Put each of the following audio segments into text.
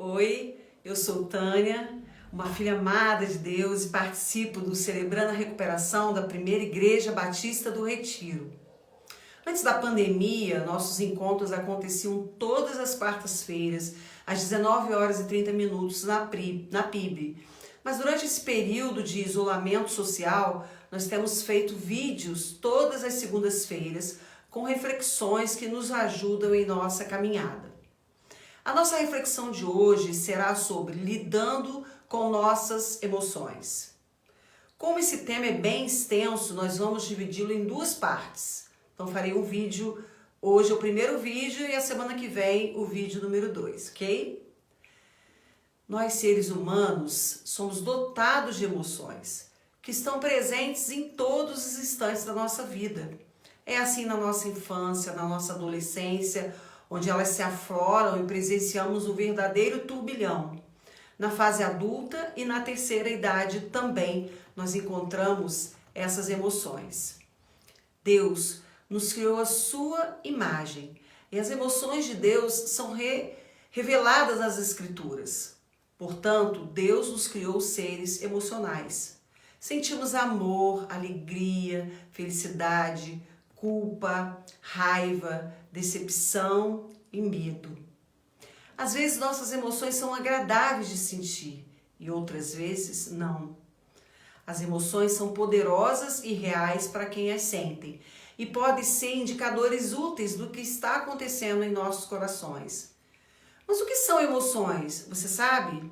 Oi, eu sou Tânia, uma filha amada de Deus e participo do Celebrando a Recuperação da Primeira Igreja Batista do Retiro. Antes da pandemia, nossos encontros aconteciam todas as quartas-feiras, às 19h30 na PIB. Mas durante esse período de isolamento social, nós temos feito vídeos todas as segundas-feiras com reflexões que nos ajudam em nossa caminhada. A nossa reflexão de hoje será sobre lidando com nossas emoções. Como esse tema é bem extenso, nós vamos dividi-lo em duas partes. Então farei um vídeo, hoje é o primeiro vídeo e a semana que vem o vídeo número 2, ok? Nós seres humanos somos dotados de emoções que estão presentes em todos os instantes da nossa vida. É assim na nossa infância, na nossa adolescência, onde elas se afloram e presenciamos um verdadeiro turbilhão. Na fase adulta e na terceira idade também nós encontramos essas emoções. Deus nos criou a sua imagem e as emoções de Deus são reveladas nas Escrituras. Portanto, Deus nos criou seres emocionais. Sentimos amor, alegria, felicidade, culpa, raiva, decepção e medo. Às vezes nossas emoções são agradáveis de sentir e outras vezes não. As emoções são poderosas e reais para quem as sentem e podem ser indicadores úteis do que está acontecendo em nossos corações. Mas o que são emoções? Você sabe?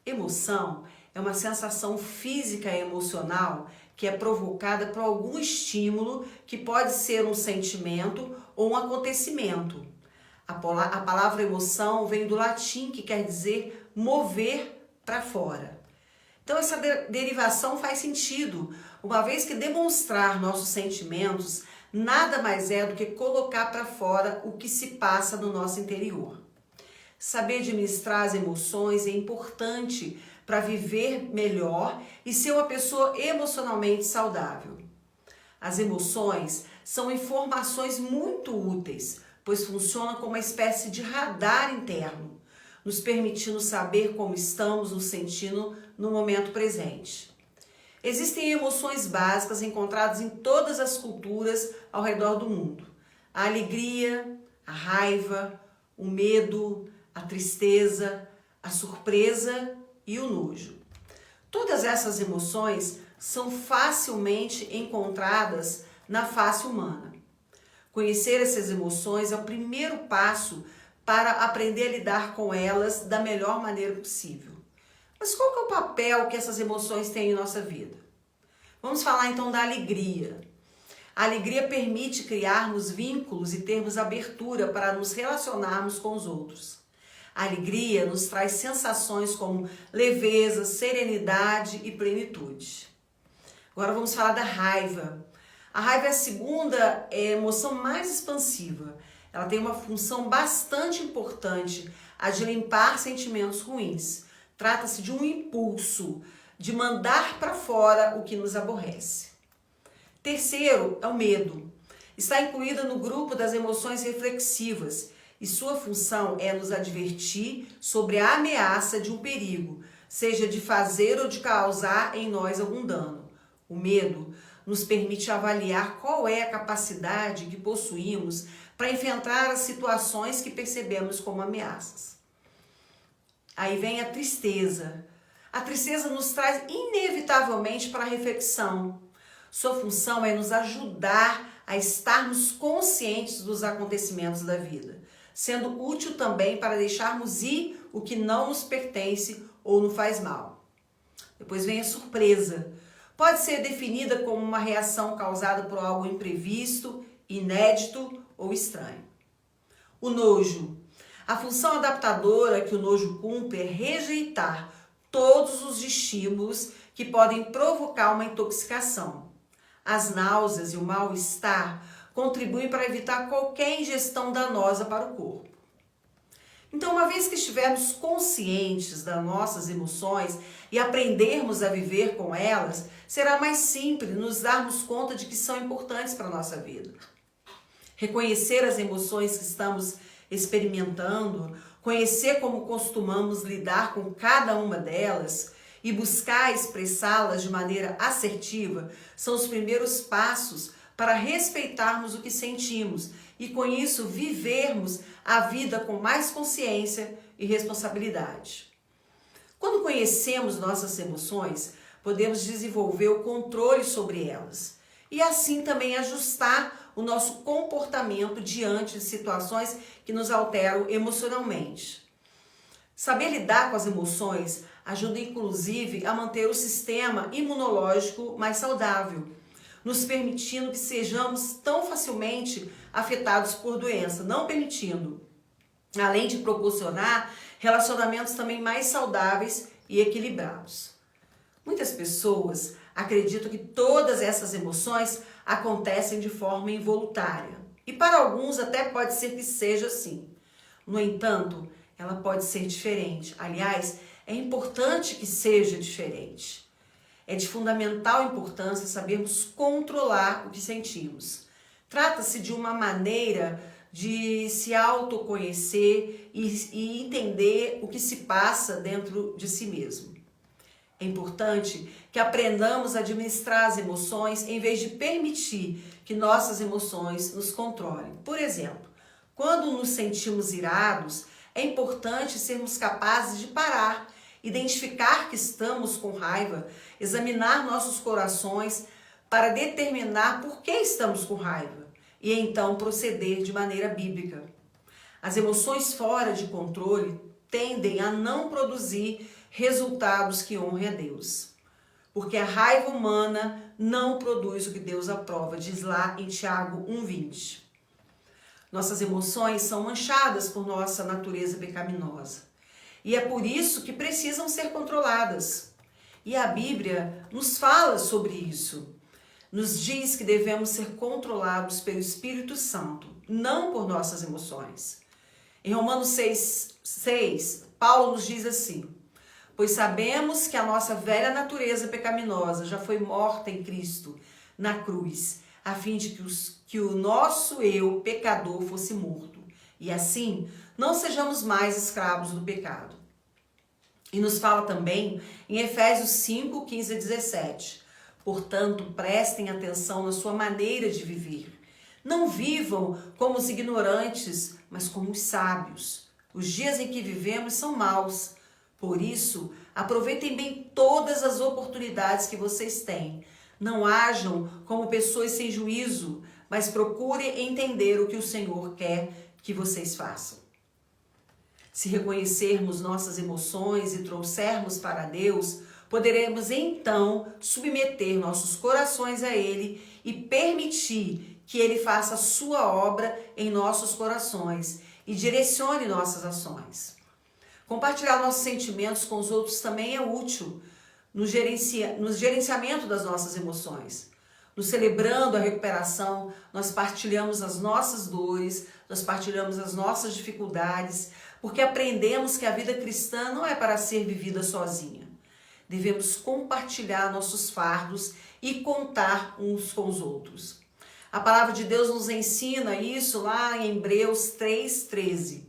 Emoção é uma sensação física e emocional que é provocada por algum estímulo que pode ser um sentimento ou um acontecimento. A palavra emoção vem do latim, que quer dizer mover para fora. Então essa derivação faz sentido, uma vez que demonstrar nossos sentimentos nada mais é do que colocar para fora o que se passa no nosso interior. Saber administrar as emoções é importante para viver melhor e ser uma pessoa emocionalmente saudável. As emoções são informações muito úteis, pois funcionam como uma espécie de radar interno, nos permitindo saber como estamos nos sentindo no momento presente. Existem emoções básicas encontradas em todas as culturas ao redor do mundo. A alegria, a raiva, o medo, a tristeza, a surpresa e o nojo. Todas essas emoções são facilmente encontradas na face humana. Conhecer essas emoções é o primeiro passo para aprender a lidar com elas da melhor maneira possível. Mas qual que é o papel que essas emoções têm em nossa vida? Vamos falar então da alegria. A alegria permite criarmos vínculos e termos abertura para nos relacionarmos com os outros. A alegria nos traz sensações como leveza, serenidade e plenitude. Agora vamos falar da raiva. A raiva é a segunda emoção mais expansiva. Ela tem uma função bastante importante, a de limpar sentimentos ruins. Trata-se de um impulso, de mandar para fora o que nos aborrece. Terceiro é o medo. Está incluída no grupo das emoções reflexivas e sua função é nos advertir sobre a ameaça de um perigo, seja de fazer ou de causar em nós algum dano. O medo nos permite avaliar qual é a capacidade que possuímos para enfrentar as situações que percebemos como ameaças. Aí vem a tristeza. A tristeza nos traz inevitavelmente para a reflexão. Sua função é nos ajudar a estarmos conscientes dos acontecimentos da vida, sendo útil também para deixarmos ir o que não nos pertence ou nos faz mal. Depois vem a surpresa. Pode ser definida como uma reação causada por algo imprevisto, inédito ou estranho. O nojo. A função adaptadora que o nojo cumpre é rejeitar todos os estímulos que podem provocar uma intoxicação. As náuseas e o mal-estar contribuem para evitar qualquer ingestão danosa para o corpo. Então, uma vez que estivermos conscientes das nossas emoções e aprendermos a viver com elas, será mais simples nos darmos conta de que são importantes para a nossa vida. Reconhecer as emoções que estamos experimentando conhecer como costumamos lidar com cada uma delas e buscar expressá-las de maneira assertiva são os primeiros passos para respeitarmos o que sentimos e, com isso, vivermos a vida com mais consciência e responsabilidade. Quando conhecemos nossas emoções, podemos desenvolver o controle sobre elas e, assim, também ajustar o nosso comportamento diante de situações que nos alteram emocionalmente. Saber lidar com as emoções ajuda, inclusive, a manter o sistema imunológico mais saudável, nos permitindo que sejamos tão facilmente afetados por doença, não permitindo, além de proporcionar relacionamentos também mais saudáveis e equilibrados. Muitas pessoas acreditam que todas essas emoções acontecem de forma involuntária, e para alguns até pode ser que seja assim. No entanto, ela pode ser diferente. Aliás, é importante que seja diferente. É de fundamental importância sabermos controlar o que sentimos. Trata-se de uma maneira de se autoconhecer e entender o que se passa dentro de si mesmo. É importante que aprendamos a administrar as emoções em vez de permitir que nossas emoções nos controlem. Por exemplo, quando nos sentimos irados, é importante sermos capazes de parar, identificar que estamos com raiva, examinar nossos corações para determinar por que estamos com raiva e então proceder de maneira bíblica. As emoções fora de controle tendem a não produzir resultados que honrem a Deus, porque a raiva humana não produz o que Deus aprova, diz lá em Tiago 1,20. Nossas emoções são manchadas por nossa natureza pecaminosa. E é por isso que precisam ser controladas. E a Bíblia nos fala sobre isso. Nos diz que devemos ser controlados pelo Espírito Santo, não por nossas emoções. Em Romanos 6, Paulo nos diz assim: pois sabemos que a nossa velha natureza pecaminosa já foi morta em Cristo, na cruz, a fim de que o nosso eu, pecador, fosse morto. E assim, não sejamos mais escravos do pecado. E nos fala também em Efésios 5, 15 a 17. Portanto, prestem atenção na sua maneira de viver. Não vivam como os ignorantes, mas como os sábios. Os dias em que vivemos são maus. Por isso, aproveitem bem todas as oportunidades que vocês têm. Não ajam como pessoas sem juízo, mas procurem entender o que o Senhor quer que vocês façam. Se reconhecermos nossas emoções e trouxermos para Deus, poderemos então submeter nossos corações a Ele e permitir que Ele faça a sua obra em nossos corações e direcione nossas ações. Compartilhar nossos sentimentos com os outros também é útil no gerenciamento das nossas emoções. Nos celebrando a recuperação, nós partilhamos as nossas dores, nós partilhamos as nossas dificuldades, porque aprendemos que a vida cristã não é para ser vivida sozinha. Devemos compartilhar nossos fardos e contar uns com os outros. A palavra de Deus nos ensina isso lá em Hebreus 3,13,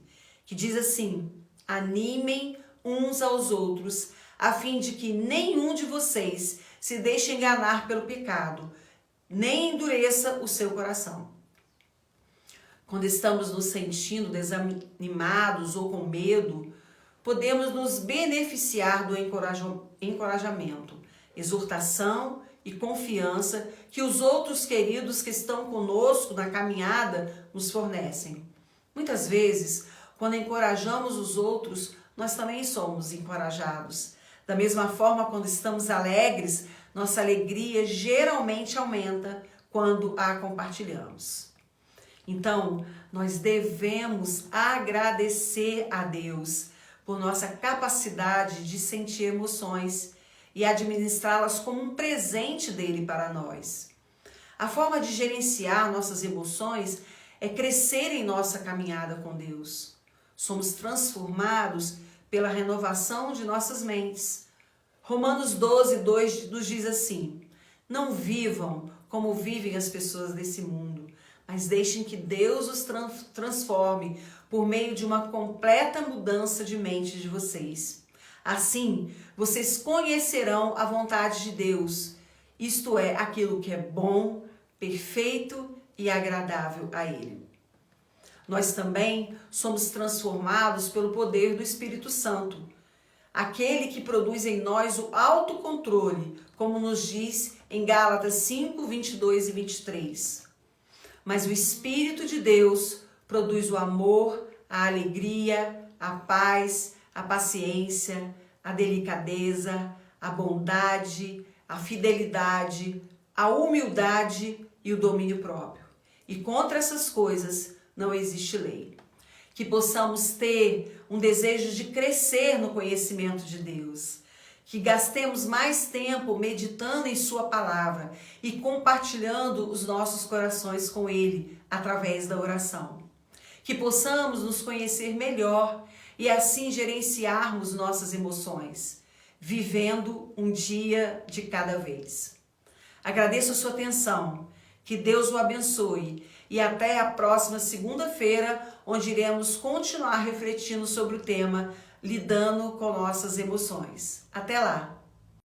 que diz assim: animem uns aos outros, a fim de que nenhum de vocês se deixe enganar pelo pecado, nem endureça o seu coração. Quando estamos nos sentindo desanimados ou com medo, podemos nos beneficiar do encorajamento, exortação e confiança que os outros queridos que estão conosco na caminhada nos fornecem. Muitas vezes, quando encorajamos os outros, nós também somos encorajados. Da mesma forma, quando estamos alegres, nossa alegria geralmente aumenta quando a compartilhamos. Então, nós devemos agradecer a Deus por nossa capacidade de sentir emoções e administrá-las como um presente dele para nós. A forma de gerenciar nossas emoções é crescer em nossa caminhada com Deus. Somos transformados pela renovação de nossas mentes. Romanos 12:2 nos diz assim: não vivam como vivem as pessoas desse mundo, mas deixem que Deus os transforme por meio de uma completa mudança de mente de vocês. Assim, vocês conhecerão a vontade de Deus, isto é, aquilo que é bom, perfeito e agradável a Ele. Nós também somos transformados pelo poder do Espírito Santo, aquele que produz em nós o autocontrole, como nos diz em Gálatas 5, 22 e 23. Mas o Espírito de Deus produz o amor, a alegria, a paz, a paciência, a delicadeza, a bondade, a fidelidade, a humildade e o domínio próprio. E contra essas coisas não existe lei. Que possamos ter um desejo de crescer no conhecimento de Deus. Que gastemos mais tempo meditando em Sua palavra e compartilhando os nossos corações com Ele através da oração. Que possamos nos conhecer melhor e assim gerenciarmos nossas emoções, vivendo um dia de cada vez. Agradeço a sua atenção, que Deus o abençoe e até a próxima segunda-feira, onde iremos continuar refletindo sobre o tema Lidando com Nossas Emoções. Até lá!